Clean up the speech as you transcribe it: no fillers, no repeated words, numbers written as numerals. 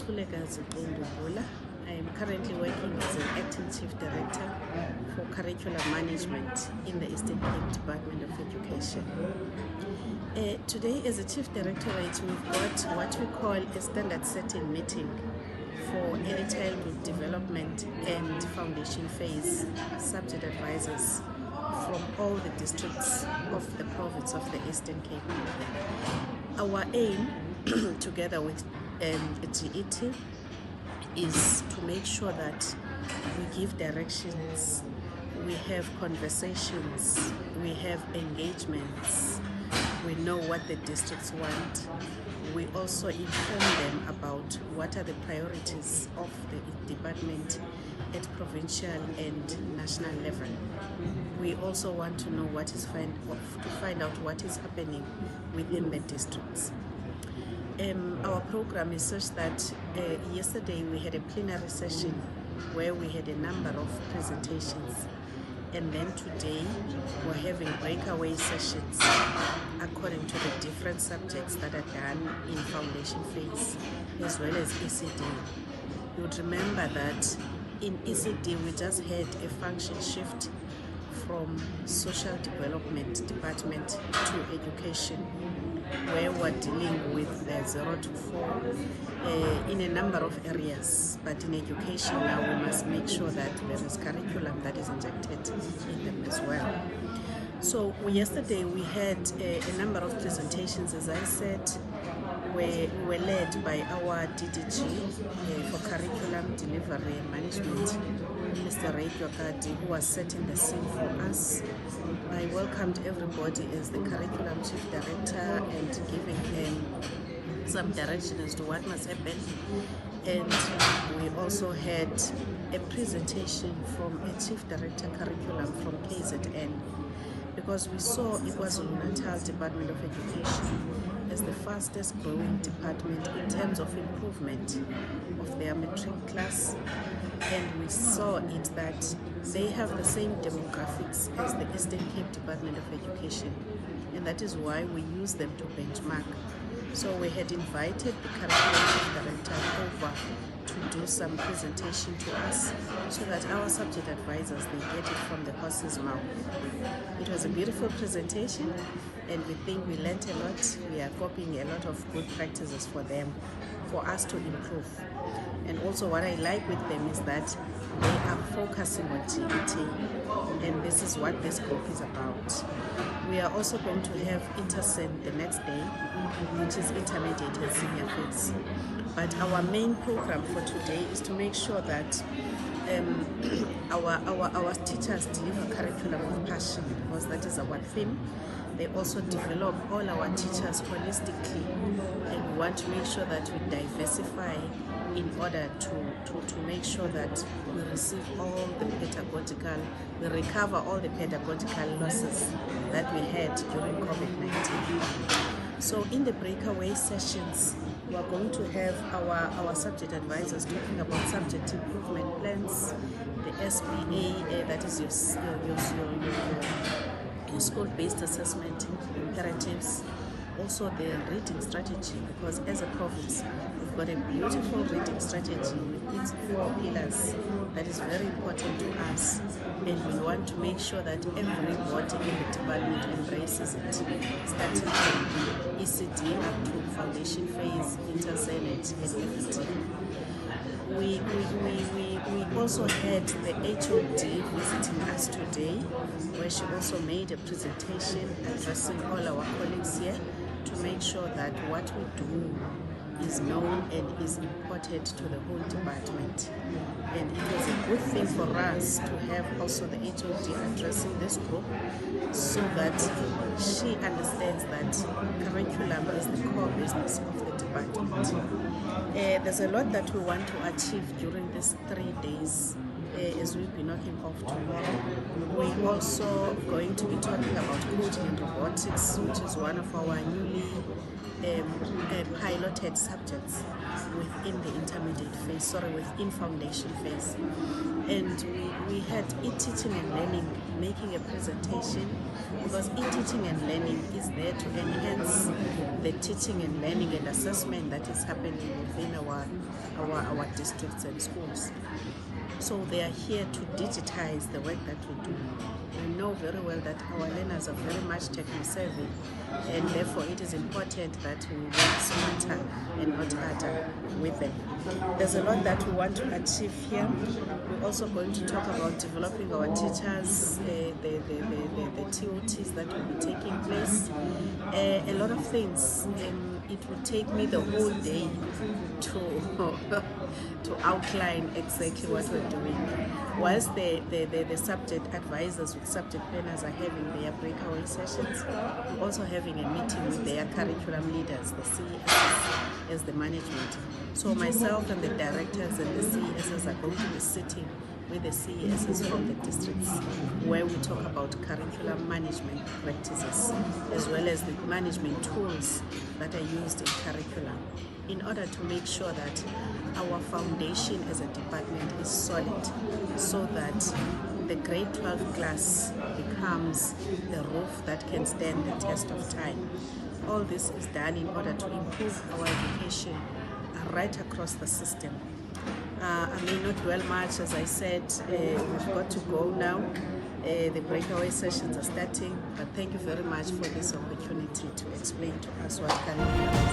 I am currently working as an acting chief director for curriculum management in the Eastern Cape Department of Education. Today, as a chief directorate, we've got what we call a standard setting meeting for early childhood development and foundation phase subject advisors from all the districts of the province of the Eastern Cape. Our aim, together with GET, is to make sure that we give directions, we have conversations, we have engagements, we know what the districts want. We also inform them about what are the priorities of the department at provincial and national level. We also want to know what is to find out what is happening within the districts. Our program is such that yesterday we had a plenary session where we had a number of presentations, and then today we're having breakaway sessions according to the different subjects that are done in foundation phase as well as ECD. You would remember that in ECD we just had a function shift from social development department to education, where we're dealing with 0 to 4 in a number of areas. But in education now we must make sure that there is curriculum that is injected in them as well. So yesterday we had a number of presentations, as I said, were led by our DDG for curriculum delivery and management, Mr. Ray Kyokati, who was setting the scene for us. I welcomed everybody as the curriculum chief director and giving them some direction as to what must happen. And we also had a presentation from a chief director curriculum from KZN, because we saw it was KwaZulu-Natal Department of Education as the fastest growing department in terms of improvement of their matric class, and we saw it that they have the same demographics as the Eastern Cape Department of Education, and that is why we use them to benchmark. So we had invited the curriculum director over to do some presentation to us so that our subject advisors, they get it from the horse's mouth. It was a beautiful presentation, and we think we learned a lot. We are copying a lot of good practices for them, for us to improve. And also what I like with them is that they are focusing on GET, and this is what this group is about. We are also going to have InterSen the next day, which is intermediate and senior phase. But our main program for today is to make sure that our teachers deliver curriculum with passion, because that is our theme. They also develop all our teachers holistically, and we want to make sure that we diversify in order to make sure that we receive all the we recover all the pedagogical losses that we had during COVID-19. So in the breakaway sessions, we are going to have our subject advisors talking about subject improvement plans, the SPA, that is your school-based assessment imperatives, also the reading strategy, because as a province we've got a beautiful reading strategy with its 4 pillars that is very important to us, and we want to make sure that everybody in the department embraces it, starting from ECD up to foundation phase, InterSen and FET. We also had the HOD visiting us today, where she also made a presentation addressing all our colleagues here to make sure that what we do is known and is important to the whole department. And it was a good thing for us to have also the HOD addressing this group, so that she understands that curriculum is the core business of the department. There's a lot that we want to achieve during these 3 days. As we'll be knocking off tomorrow, we're also going to be talking about coding and robotics, which is one of our newly piloted subjects within the intermediate phase, within foundation phase. And we had e-teaching and learning making a presentation, because e-teaching and learning is there to enhance the teaching and learning and assessment that is happening within our our districts and schools. So they are here to digitize the work that we do. We know very well that our learners are very much techno-savvy, and therefore it is important that we work smarter and not harder with them. There's a lot that we want to achieve here. We're also going to talk about developing our teachers, the TOTs that will be taking place, a lot of things. It will take me the whole day to outline exactly what we're doing. Whilst the subject advisors with subject planners are having their breakaway sessions, we're also having a meeting with their curriculum leaders, the CESs, as the management. So myself and the directors and the CESs are going to be sitting with the CESs from the districts, where we talk about curriculum management practices as well as the management tools that are used in curriculum, in order to make sure that our foundation as a department is solid, so that the grade 12 class becomes the roof that can stand the test of time. All this is done in order to improve our education right across the system. I may not dwell much, as I said, we've got to go now. The breakaway sessions are starting, but thank you very much for this opportunity to explain to us what curriculum